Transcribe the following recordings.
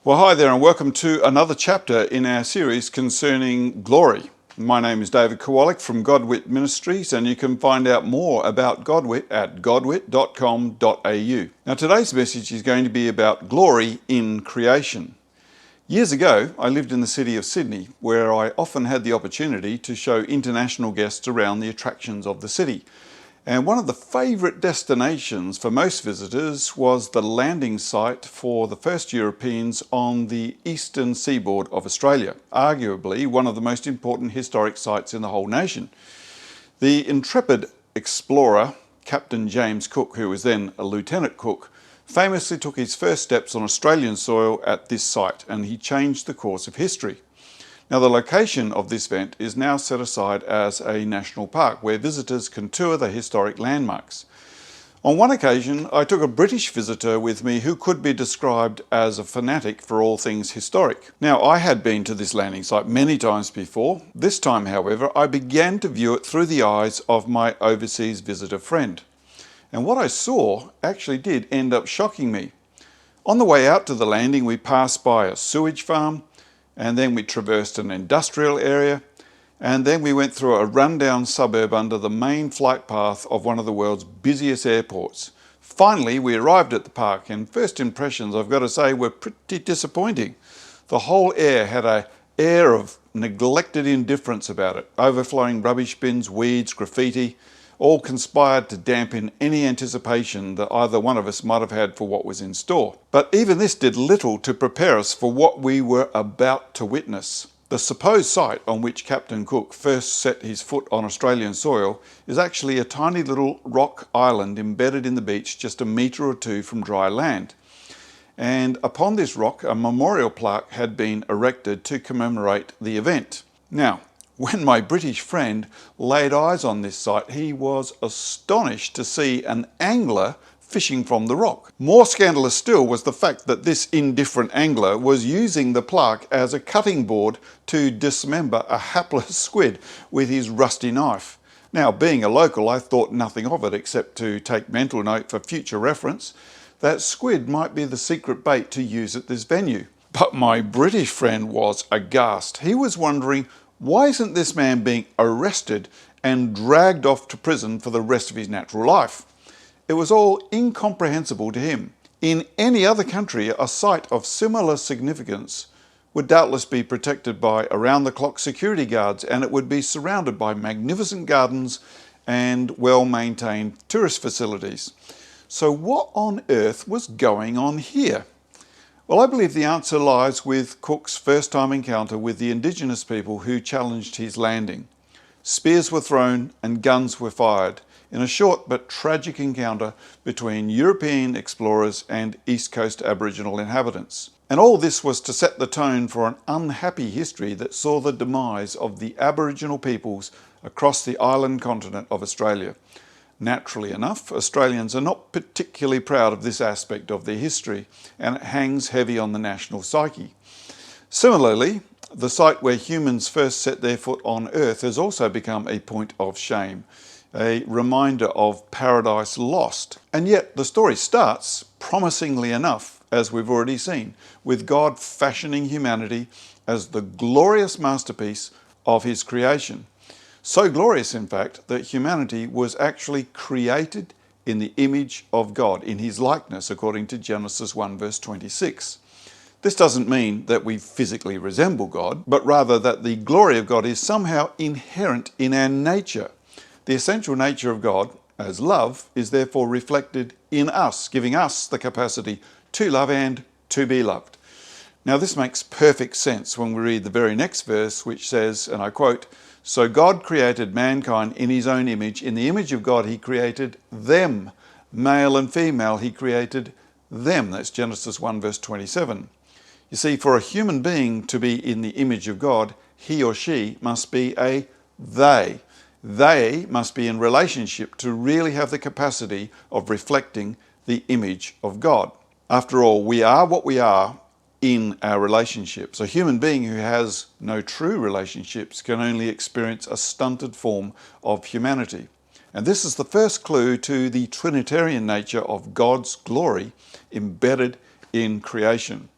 Well, hi there and welcome to another chapter in our series concerning glory. My name is David Kowalik from Godwit Ministries, and you can find out more about Godwit at godwit.com.au. Now, today's message is going to be about glory in creation. Years ago, I lived in the city of Sydney, where I often had the opportunity to show international guests around the attractions of the city. And one of the favourite destinations for most visitors was the landing site for the first Europeans on the eastern seaboard of Australia, arguably one of the most important historic sites in the whole nation. The intrepid explorer, Captain James Cook, who was then a Lieutenant Cook, famously took his first steps on Australian soil at this site, and he changed the course of history. Now, the location of this event is now set aside as a national park where visitors can tour the historic landmarks. On one occasion, I took a British visitor with me who could be described as a fanatic for all things historic. Now, I had been to this landing site many times before. This time, however, I began to view it through the eyes of my overseas visitor friend. And what I saw actually did end up shocking me. On the way out to the landing, we passed by a sewage farm, and then we traversed an industrial area, and then we went through a rundown suburb under the main flight path of one of the world's busiest airports. Finally, we arrived at the park, and first impressions, I've got to say, were pretty disappointing. The whole air had an air of neglected indifference about it. Overflowing rubbish bins, weeds, graffiti, all conspired to dampen any anticipation that either one of us might have had for what was in store. But even this did little to prepare us for what we were about to witness. The supposed site on which Captain Cook first set his foot on Australian soil is actually a tiny little rock island embedded in the beach just a metre or two from dry land. And upon this rock, a memorial plaque had been erected to commemorate the event. Now, when my British friend laid eyes on this site, he was astonished to see an angler fishing from the rock. More scandalous still was the fact that this indifferent angler was using the plaque as a cutting board to dismember a hapless squid with his rusty knife. Now, being a local, I thought nothing of it except to take mental note for future reference that squid might be the secret bait to use at this venue. But my British friend was aghast. He was wondering, why isn't this man being arrested and dragged off to prison for the rest of his natural life? It was all incomprehensible to him. In any other country, a site of similar significance would doubtless be protected by around-the-clock security guards, and it would be surrounded by magnificent gardens and well-maintained tourist facilities. So what on earth was going on here? Well, I believe the answer lies with Cook's first-time encounter with the indigenous people who challenged his landing. Spears were thrown and guns were fired in a short but tragic encounter between European explorers and East Coast Aboriginal inhabitants. And all this was to set the tone for an unhappy history that saw the demise of the Aboriginal peoples across the island continent of Australia. Naturally enough, Australians are not particularly proud of this aspect of their history, and it hangs heavy on the national psyche. Similarly, the site where humans first set their foot on Earth has also become a point of shame, a reminder of paradise lost. And yet the story starts, promisingly enough, as we've already seen, with God fashioning humanity as the glorious masterpiece of his creation. So glorious, in fact, that humanity was actually created in the image of God, in his likeness, according to Genesis 1 verse 26. This doesn't mean that we physically resemble God, but rather that the glory of God is somehow inherent in our nature. The essential nature of God, as love, is therefore reflected in us, giving us the capacity to love and to be loved. Now, this makes perfect sense when we read the very next verse, which says, and I quote, "So God created mankind in his own image. In the image of God, he created them. Male and female, he created them." That's Genesis 1 verse 27. You see, for a human being to be in the image of God, he or she must be a they. They must be in relationship to really have the capacity of reflecting the image of God. After all, we are what we are in our relationships. A human being who has no true relationships can only experience a stunted form of humanity. And this is the first clue to the Trinitarian nature of God's glory embedded in creation.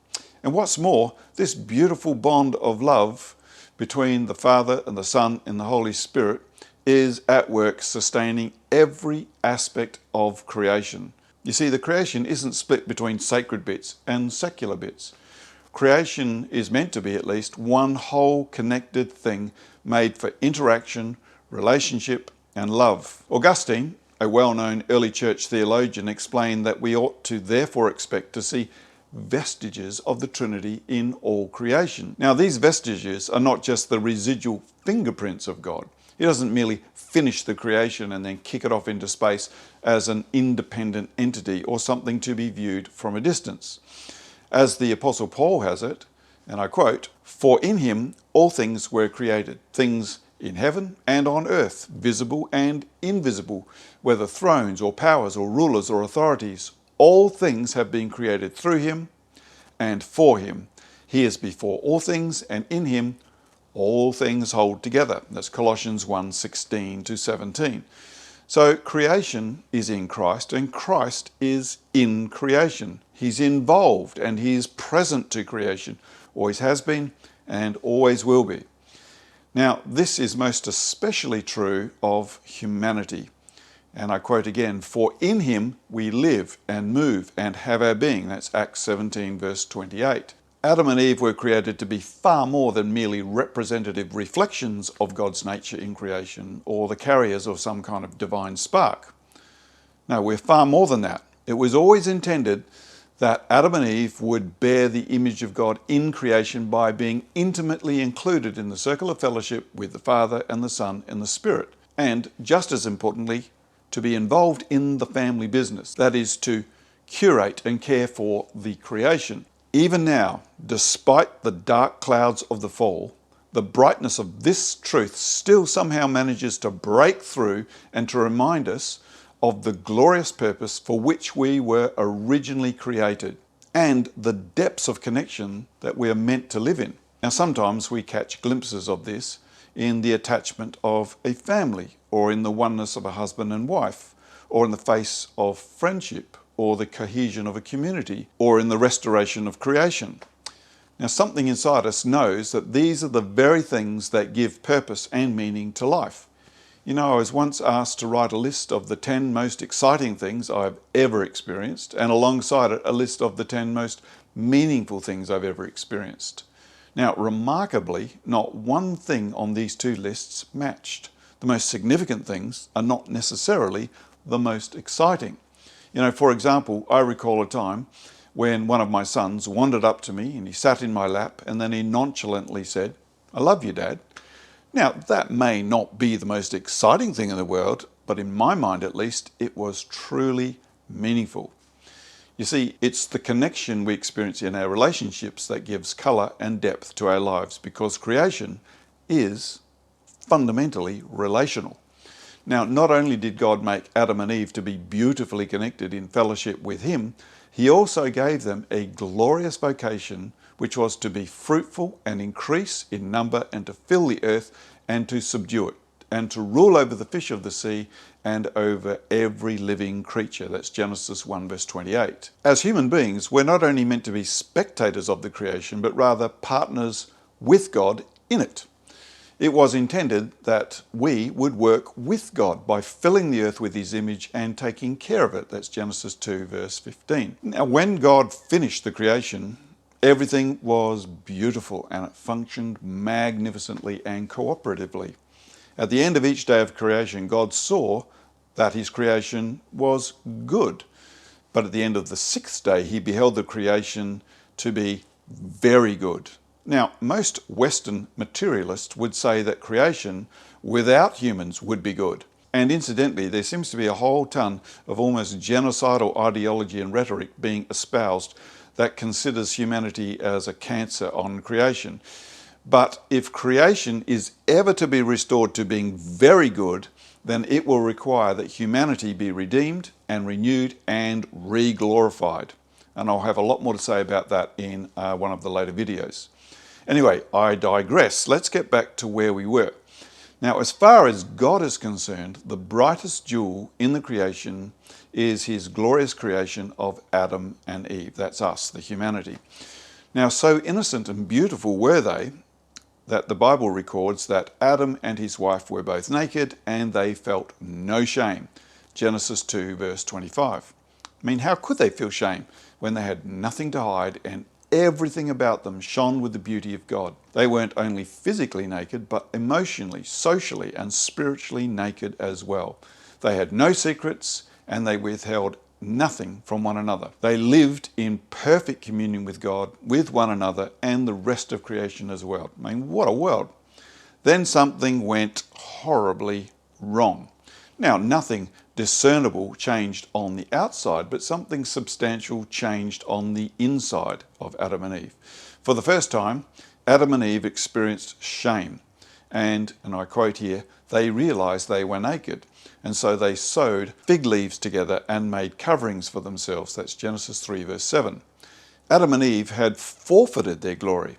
And what's more, this beautiful bond of love between the Father and the Son and the Holy Spirit is at work sustaining every aspect of creation. You see, the creation isn't split between sacred bits and secular bits. Creation is meant to be at least one whole connected thing made for interaction, relationship, and love. Augustine, a well-known early church theologian, explained that we ought to therefore expect to see vestiges of the Trinity in all creation. Now, these vestiges are not just the residual fingerprints of God. He doesn't merely finish the creation and then kick it off into space as an independent entity or something to be viewed from a distance. As the Apostle Paul has it, and I quote, "For in him all things were created, things in heaven and on earth, visible and invisible, whether thrones or powers or rulers or authorities. All things have been created through him and for him. He is before all things, and in him all things hold together." That's Colossians 1:16 to 17. So creation is in Christ, and Christ is in creation. He's involved and he is present to creation, always has been and always will be. Now, this is most especially true of humanity. And I quote again, "For in him we live and move and have our being." That's Acts 17 verse 28. Adam and Eve were created to be far more than merely representative reflections of God's nature in creation or the carriers of some kind of divine spark. No, we're far more than that. It was always intended that Adam and Eve would bear the image of God in creation by being intimately included in the circle of fellowship with the Father and the Son and the Spirit. And just as importantly, to be involved in the family business, that is, to curate and care for the creation. Even now, despite the dark clouds of the fall, the brightness of this truth still somehow manages to break through and to remind us of the glorious purpose for which we were originally created and the depths of connection that we are meant to live in. Now, sometimes we catch glimpses of this in the attachment of a family, or in the oneness of a husband and wife, or in the face of friendship, or the cohesion of a community, or in the restoration of creation. Now, something inside us knows that these are the very things that give purpose and meaning to life. You know, I was once asked to write a list of the 10 most exciting things I've ever experienced, and alongside it, a list of the 10 most meaningful things I've ever experienced. Now, remarkably, not one thing on these two lists matched. The most significant things are not necessarily the most exciting. You know, for example, I recall a time when one of my sons wandered up to me and he sat in my lap and then he nonchalantly said, "I love you, Dad." Now, that may not be the most exciting thing in the world, but in my mind at least, it was truly meaningful. You see, it's the connection we experience in our relationships that gives colour and depth to our lives, because creation is fundamentally relational. Now, not only did God make Adam and Eve to be beautifully connected in fellowship with him, he also gave them a glorious vocation, which was to be fruitful and increase in number and to fill the earth and to subdue it and to rule over the fish of the sea and over every living creature. That's Genesis 1 verse 28. As human beings, we're not only meant to be spectators of the creation, but rather partners with God in it. It was intended that we would work with God by filling the earth with his image and taking care of it. That's Genesis 2 verse 15. Now, when God finished the creation, everything was beautiful and it functioned magnificently and cooperatively. At the end of each day of creation, God saw that his creation was good. But at the end of the sixth day, he beheld the creation to be very good. Now, most Western materialists would say that creation without humans would be good. And incidentally, there seems to be a whole ton of almost genocidal ideology and rhetoric being espoused that considers humanity as a cancer on creation. But if creation is ever to be restored to being very good, then it will require that humanity be redeemed and renewed and re-glorified. And I'll have a lot more to say about that in one of the later videos. Anyway, I digress. Let's get back to where we were. Now, as far as God is concerned, the brightest jewel in the creation is his glorious creation of Adam and Eve. That's us, the humanity. Now, so innocent and beautiful were they that the Bible records that Adam and his wife were both naked and they felt no shame. Genesis 2 verse 25. I mean, how could they feel shame when they had nothing to hide and everything about them shone with the beauty of God? They weren't only physically naked, but emotionally, socially, and spiritually naked as well. They had no secrets and they withheld nothing from one another. They lived in perfect communion with God, with one another, and the rest of creation as well. I mean, what a world. Then something went horribly wrong. Now, nothing discernible changed on the outside, but something substantial changed on the inside of Adam and Eve. For the first time, Adam and Eve experienced shame. And I quote here, they realized they were naked. And so they sewed fig leaves together and made coverings for themselves. That's Genesis 3 verse 7. Adam and Eve had forfeited their glory.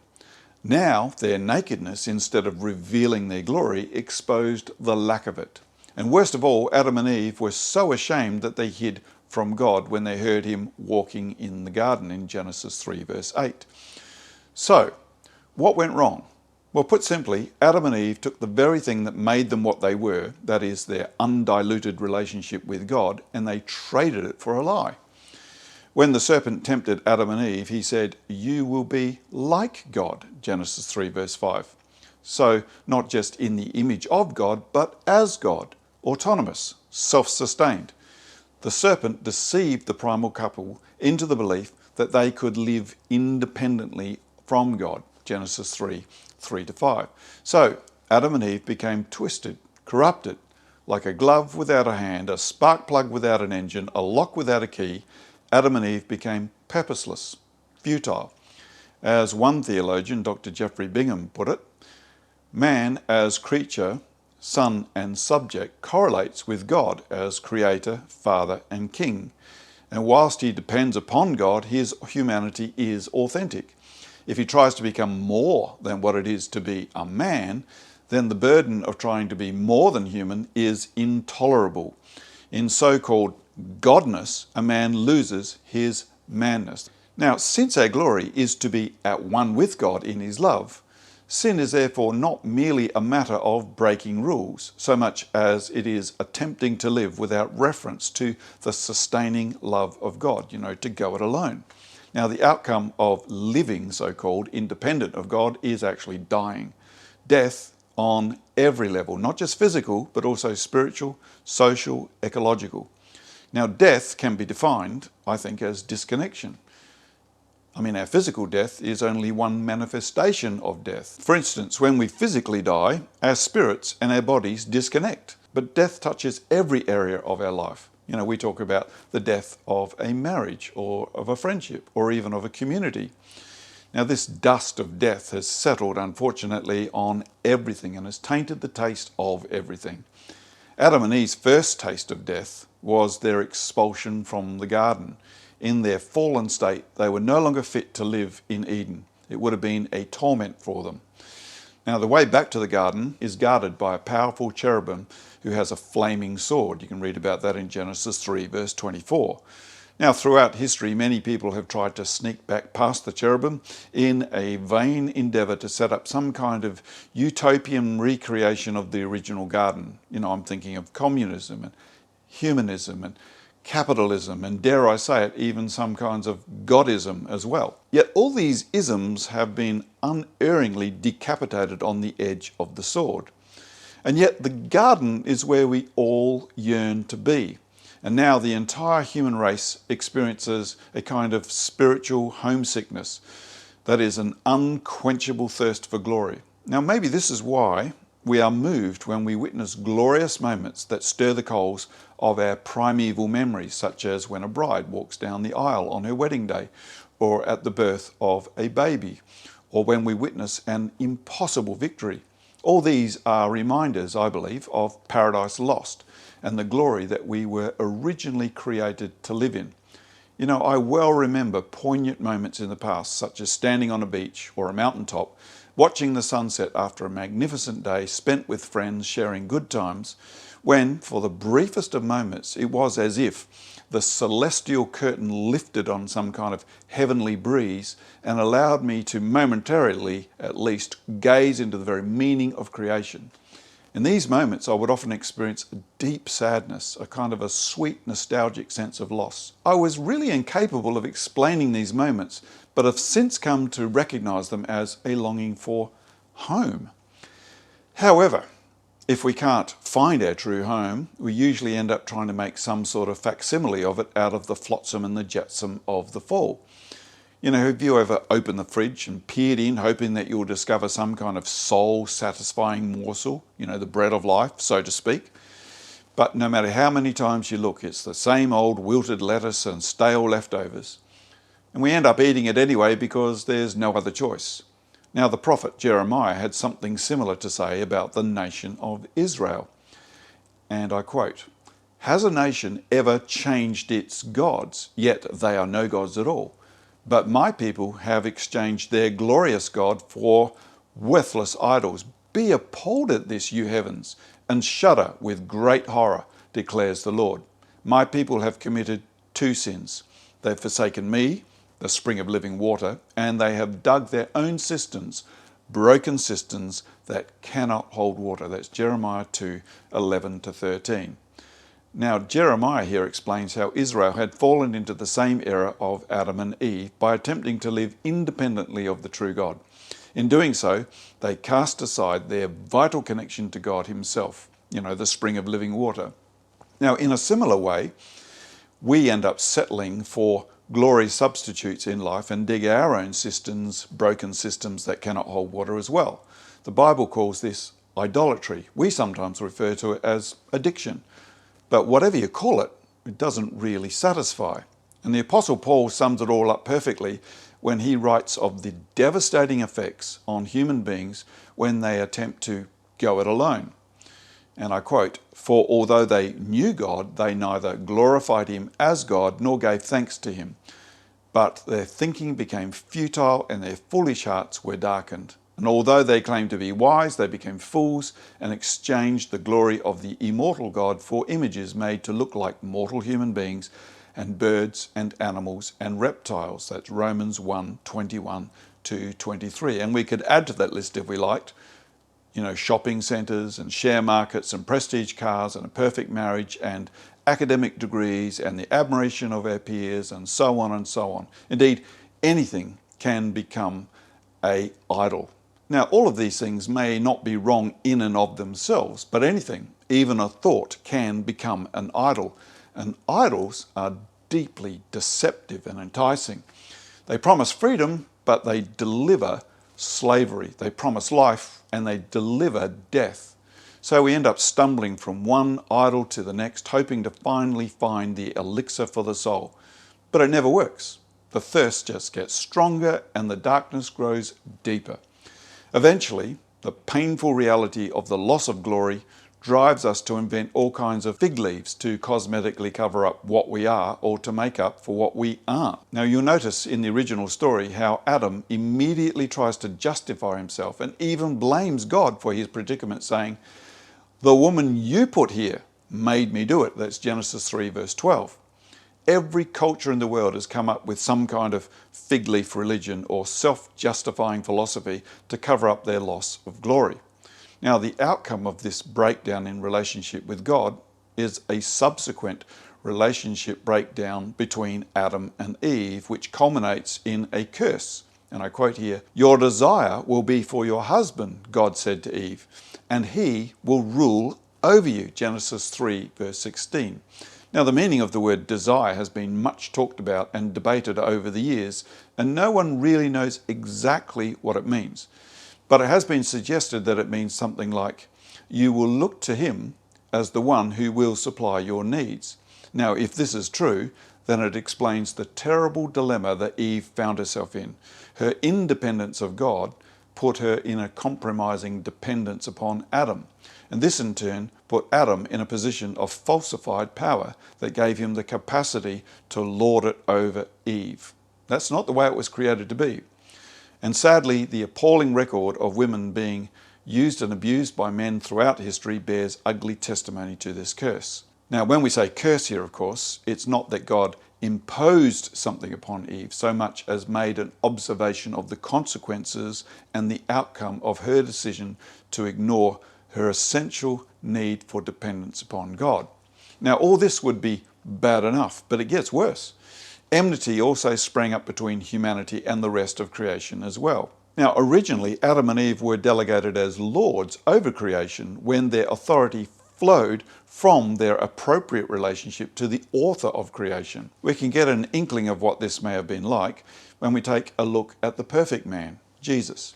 Now their nakedness, instead of revealing their glory, exposed the lack of it. And worst of all, Adam and Eve were so ashamed that they hid from God when they heard him walking in the garden in Genesis 3 verse 8. So, what went wrong? Well, put simply, Adam and Eve took the very thing that made them what they were, that is their undiluted relationship with God, and they traded it for a lie. When the serpent tempted Adam and Eve, he said, "You will be like God," Genesis 3 verse 5. So, not just in the image of God, but as God, autonomous, self-sustained. The serpent deceived the primal couple into the belief that they could live independently from God, Genesis 3:3-5. So Adam and Eve became twisted, corrupted, like a glove without a hand, a spark plug without an engine, a lock without a key. Adam and Eve became purposeless, futile. As one theologian, Dr. Jeffrey Bingham, put it, man as creature, son and subject correlates with God as creator, father and king. And whilst he depends upon God, his humanity is authentic. If he tries to become more than what it is to be a man, then the burden of trying to be more than human is intolerable. In so-called godness, a man loses his manness. Now, since our glory is to be at one with God in his love, sin is therefore not merely a matter of breaking rules, so much as it is attempting to live without reference to the sustaining love of God, to go it alone. Now, the outcome of living, so-called, independent of God is actually dying. Death on every level, not just physical, but also spiritual, social, ecological. Now, death can be defined, I think, as disconnection. I mean, our physical death is only one manifestation of death. For instance, when we physically die, our spirits and our bodies disconnect. But death touches every area of our life. We talk about the death of a marriage or of a friendship or even of a community. Now, this dust of death has settled, unfortunately, on everything and has tainted the taste of everything. Adam and Eve's first taste of death was their expulsion from the garden. In their fallen state, they were no longer fit to live in Eden. It would have been a torment for them. Now, the way back to the garden is guarded by a powerful cherubim who has a flaming sword. You can read about that in Genesis 3 verse 24. Now, throughout history, many people have tried to sneak back past the cherubim in a vain endeavour to set up some kind of utopian recreation of the original garden. I'm thinking of communism and humanism and capitalism, and dare I say it, even some kinds of godism as well. Yet all these isms have been unerringly decapitated on the edge of the sword. And yet the garden is where we all yearn to be. And now the entire human race experiences a kind of spiritual homesickness that is an unquenchable thirst for glory. Now, maybe this is why we are moved when we witness glorious moments that stir the coals of our primeval memories, such as when a bride walks down the aisle on her wedding day, or at the birth of a baby, or when we witness an impossible victory. All these are reminders, I believe, of paradise lost and the glory that we were originally created to live in. I well remember poignant moments in the past, such as standing on a beach or a mountaintop, watching the sunset after a magnificent day spent with friends sharing good times, when, for the briefest of moments, it was as if the celestial curtain lifted on some kind of heavenly breeze and allowed me to momentarily, at least, gaze into the very meaning of creation. In these moments, I would often experience a deep sadness, a kind of a sweet, nostalgic sense of loss. I was really incapable of explaining these moments, but have since come to recognize them as a longing for home. However, if we can't find our true home, we usually end up trying to make some sort of facsimile of it out of the flotsam and the jetsam of the fall. You know, have you ever opened the fridge and peered in hoping that you'll discover some kind of soul-satisfying morsel, you know, the bread of life, so to speak? But no matter how many times you look, it's the same old wilted lettuce and stale leftovers. And we end up eating it anyway because there's no other choice. Now, the prophet Jeremiah had something similar to say about the nation of Israel. And I quote, "Has a nation ever changed its gods? Yet they are no gods at all. But my people have exchanged their glorious God for worthless idols. Be appalled at this, you heavens, and shudder with great horror, declares the Lord. My people have committed two sins. They've forsaken me, the spring of living water, and they have dug their own cisterns, broken cisterns that cannot hold water." That's Jeremiah 2, 11 to 13. Now, Jeremiah here explains how Israel had fallen into the same error of Adam and Eve by attempting to live independently of the true God. In doing so, they cast aside their vital connection to God himself, you know, the spring of living water. Now, in a similar way, we end up settling for glory substitutes in life and dig our own cisterns, broken systems that cannot hold water as well. The Bible calls this idolatry. We sometimes refer to it as addiction. But whatever you call it, it doesn't really satisfy. And the Apostle Paul sums it all up perfectly when he writes of the devastating effects on human beings when they attempt to go it alone. And I quote, "For although they knew God, they neither glorified him as God nor gave thanks to him. But their thinking became futile and their foolish hearts were darkened. And although they claimed to be wise, they became fools and exchanged the glory of the immortal God for images made to look like mortal human beings and birds and animals and reptiles." That's Romans 1, 21 to 23. And we could add to that list if we liked, you know, shopping centres and share markets and prestige cars and a perfect marriage and academic degrees and the admiration of our peers and so on and so on. Indeed, anything can become an idol. Now, all of these things may not be wrong in and of themselves, but anything, even a thought, can become an idol. And idols are deeply deceptive and enticing. They promise freedom, but they deliver slavery. They promise life, and they deliver death. So we end up stumbling from one idol to the next, hoping to finally find the elixir for the soul. But it never works. The thirst just gets stronger, and the darkness grows deeper. Eventually, the painful reality of the loss of glory drives us to invent all kinds of fig leaves to cosmetically cover up what we are or to make up for what we aren't. Now, you'll notice in the original story how Adam immediately tries to justify himself and even blames God for his predicament, saying, "The woman you put here made me do it." That's Genesis 3, verse 12. Every culture in the world has come up with some kind of fig leaf religion or self-justifying philosophy to cover up their loss of glory. Now, the outcome of this breakdown in relationship with God is a subsequent relationship breakdown between Adam and Eve, which culminates in a curse. And I quote here, "Your desire will be for your husband," God said to Eve, "and he will rule over you." Genesis 3, verse 16. Now, the meaning of the word desire has been much talked about and debated over the years, and no one really knows exactly what it means. But it has been suggested that it means something like, "You will look to him as the one who will supply your needs." Now, if this is true, then it explains the terrible dilemma that Eve found herself in. Her independence of God put her in a compromising dependence upon Adam. And this in turn put Adam in a position of falsified power that gave him the capacity to lord it over Eve. That's not the way it was created to be. And sadly, the appalling record of women being used and abused by men throughout history, bears ugly testimony to this curse. Now, when we say curse here, of course, it's not that God imposed something upon Eve so much as made an observation of the consequences and the outcome of her decision to ignore her essential need for dependence upon God. Now, all this would be bad enough, but it gets worse. Enmity also sprang up between humanity and the rest of creation as well. Now, originally, Adam and Eve were delegated as lords over creation when their authority flowed from their appropriate relationship to the author of creation. We can get an inkling of what this may have been like when we take a look at the perfect man, Jesus.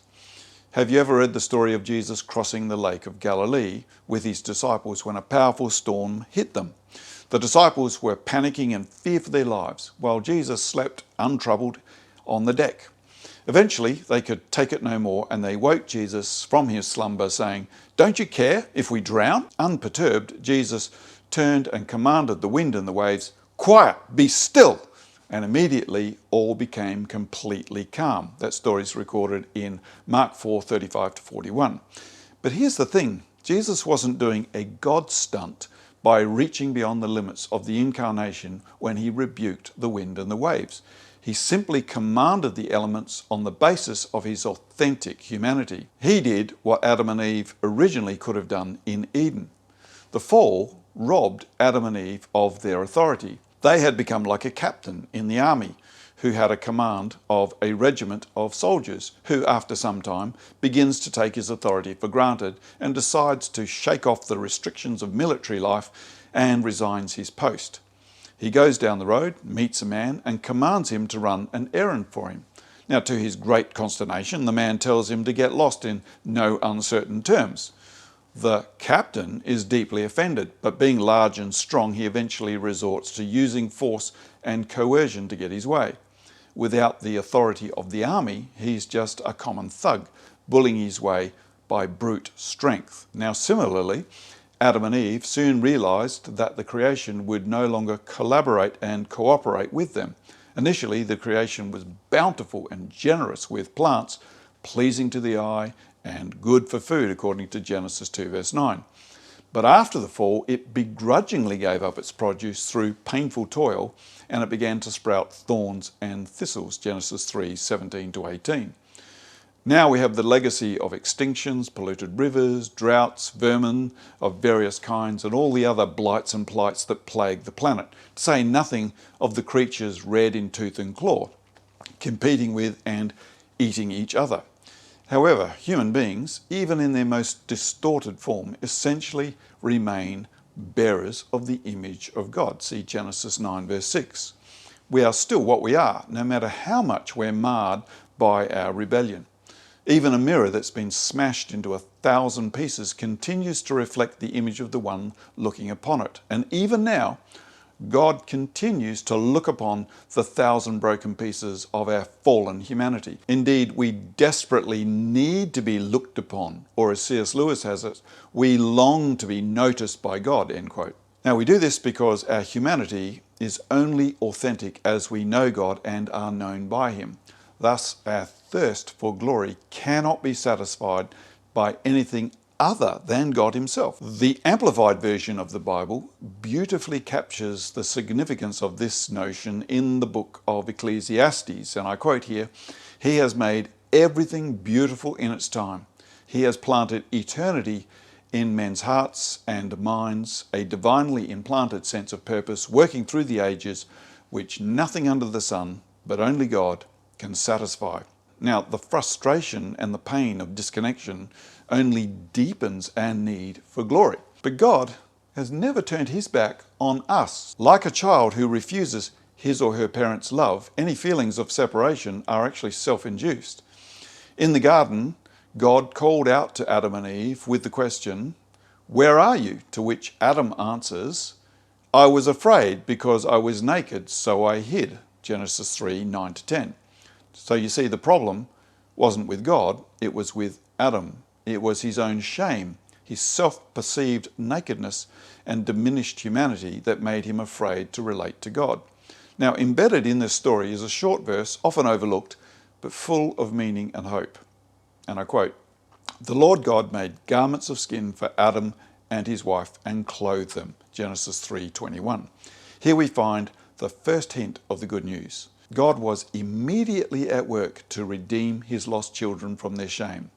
Have you ever read the story of Jesus crossing the Lake of Galilee with his disciples when a powerful storm hit them? The disciples were panicking and fear for their lives, while Jesus slept untroubled on the deck. Eventually, they could take it no more, and they woke Jesus from his slumber, saying, "Don't you care if we drown?" Unperturbed, Jesus turned and commanded the wind and the waves, "Quiet, be still!" And immediately all became completely calm. That story is recorded in Mark 4:35-41. But here's the thing, Jesus wasn't doing a God stunt by reaching beyond the limits of the incarnation when he rebuked the wind and the waves. He simply commanded the elements on the basis of his authentic humanity. He did what Adam and Eve originally could have done in Eden. The fall robbed Adam and Eve of their authority. They had become like a captain in the army who had a command of a regiment of soldiers, who after some time begins to take his authority for granted and decides to shake off the restrictions of military life and resigns his post. He goes down the road, meets a man, and commands him to run an errand for him. Now, to his great consternation, the man tells him to get lost in no uncertain terms. The captain is deeply offended, but being large and strong, he eventually resorts to using force and coercion to get his way. Without the authority of the army, he's just a common thug, bullying his way by brute strength. Now, similarly, Adam and Eve soon realized that the creation would no longer collaborate and cooperate with them. Initially, the creation was bountiful and generous with plants, pleasing to the eye and good for food, according to Genesis 2 verse 9. But after the fall, it begrudgingly gave up its produce through painful toil, and it began to sprout thorns and thistles, Genesis 3:17-18. Now we have the legacy of extinctions, polluted rivers, droughts, vermin of various kinds, and all the other blights and plights that plague the planet, to say nothing of the creatures red in tooth and claw, competing with and eating each other. However, human beings, even in their most distorted form, essentially remain bearers of the image of God. See Genesis 9 verse 6. We are still what we are, no matter how much we're marred by our rebellion. Even a mirror that's been smashed into 1,000 pieces continues to reflect the image of the one looking upon it. And even now, God continues to look upon the 1,000 broken pieces of our fallen humanity. Indeed, we desperately need to be looked upon, or as C.S. Lewis has it, we long to be noticed by God, end quote. Now, we do this because our humanity is only authentic as we know God and are known by him. Thus, our thirst for glory cannot be satisfied by anything other than God himself. The Amplified version of the Bible beautifully captures the significance of this notion in the book of Ecclesiastes, and I quote here, "He has made everything beautiful in its time. He has planted eternity in men's hearts and minds, a divinely implanted sense of purpose working through the ages, which nothing under the sun, but only God, can satisfy." Now, the frustration and the pain of disconnection only deepens our need for glory. But God has never turned his back on us. Like a child who refuses his or her parents' love, any feelings of separation are actually self-induced. In the garden, God called out to Adam and Eve with the question, "Where are you?" To which Adam answers, "I was afraid because I was naked, so I hid." Genesis 3:9-10. So you see, the problem wasn't with God, it was with Adam. It was his own shame, his self-perceived nakedness and diminished humanity that made him afraid to relate to God. Now, embedded in this story is a short verse, often overlooked, but full of meaning and hope. And I quote, The Lord God made garments of skin for Adam and his wife and clothed them. Genesis 3:21. Here we find the first hint of the good news. God was immediately at work to redeem his lost children from their shame.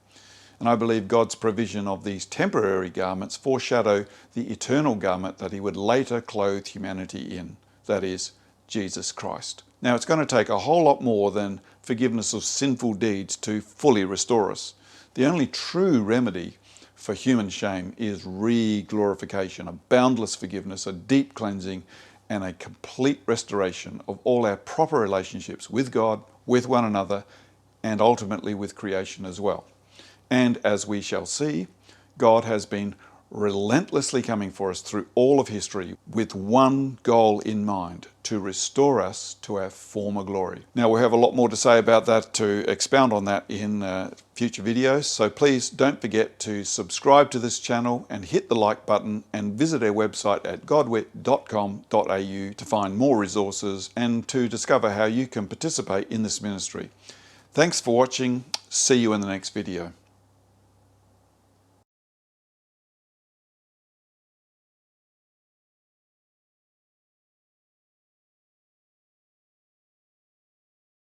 And I believe God's provision of these temporary garments foreshadow the eternal garment that he would later clothe humanity in, that is, Jesus Christ. Now, it's going to take a whole lot more than forgiveness of sinful deeds to fully restore us. The only true remedy for human shame is re-glorification, a boundless forgiveness, a deep cleansing, and a complete restoration of all our proper relationships with God, with one another, and ultimately with creation as well. And as we shall see, God has been relentlessly coming for us through all of history with one goal in mind: to restore us to our former glory. Now, we have a lot more to say about that, to expound on that in future videos, so please don't forget to subscribe to this channel and hit the like button, and visit our website at godwit.com.au to find more resources and to discover how you can participate in this ministry. Thanks for watching. See you in the next video.